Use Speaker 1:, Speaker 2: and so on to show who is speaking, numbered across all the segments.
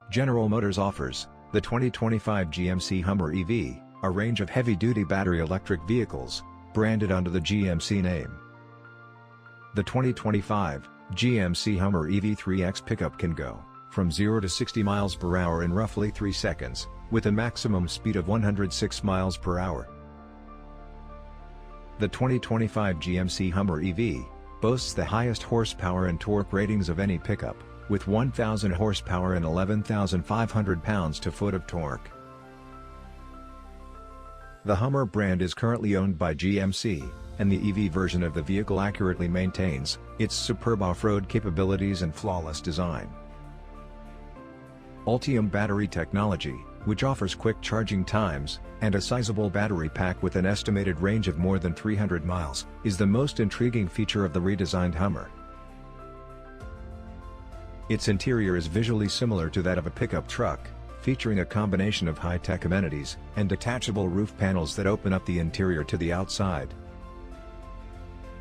Speaker 1: General Motors offers the 2025 GMC Hummer EV, a range of heavy-duty battery electric vehicles, branded under the GMC name. The 2025 GMC Hummer EV 3X pickup can go from 0 to 60 miles per hour in roughly 3 seconds, with a maximum speed of 106 miles per hour. The 2025 GMC Hummer EV boasts the highest horsepower and torque ratings of any pickup, with 1,000 horsepower and 11,500 pounds-to-foot of torque. The Hummer brand is currently owned by GMC, and the EV version of the vehicle accurately maintains its superb off-road capabilities and flawless design. Ultium battery technology, which offers quick charging times and a sizable battery pack with an estimated range of more than 300 miles, is the most intriguing feature of the redesigned Hummer. Its interior is visually similar to that of a pickup truck, featuring a combination of high-tech amenities and detachable roof panels that open up the interior to the outside.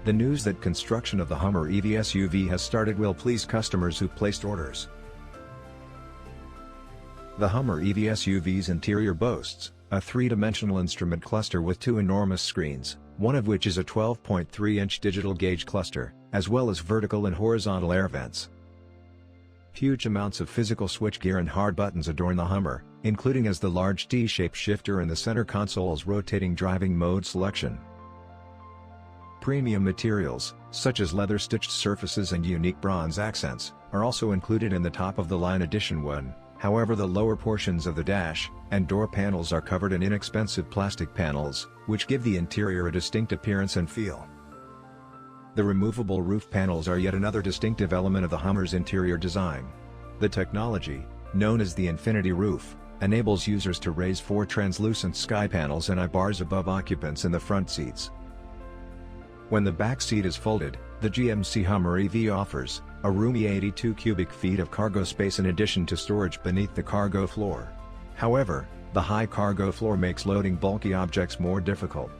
Speaker 1: The news that construction of the Hummer EV SUV has started will please customers who placed orders. The Hummer EV SUV's interior boasts a three-dimensional instrument cluster with two enormous screens, one of which is a 12.3-inch digital gauge cluster, as well as vertical and horizontal air vents. Huge amounts of physical switchgear and hard buttons adorn the Hummer, including as the large T-shaped shifter and the center console's rotating driving mode selection. Premium materials, such as leather-stitched surfaces and unique bronze accents, are also included in the top-of-the-line Edition 1. However, the lower portions of the dash and door panels are covered in inexpensive plastic panels, which give the interior a distinct appearance and feel. The removable roof panels are yet another distinctive element of the Hummer's interior design. The technology, known as the Infinity Roof, enables users to raise 4 translucent sky panels and eye bars above occupants in the front seats. When the back seat is folded, the GMC Hummer EV offers a roomy 82 cubic feet of cargo space in addition to storage beneath the cargo floor. However, the high cargo floor makes loading bulky objects more difficult.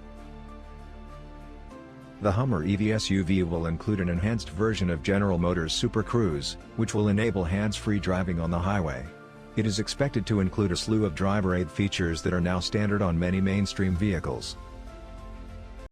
Speaker 1: The Hummer EV SUV will include an enhanced version of General Motors Super Cruise, which will enable hands-free driving on the highway. It is expected to include a slew of driver aid features that are now standard on many mainstream vehicles.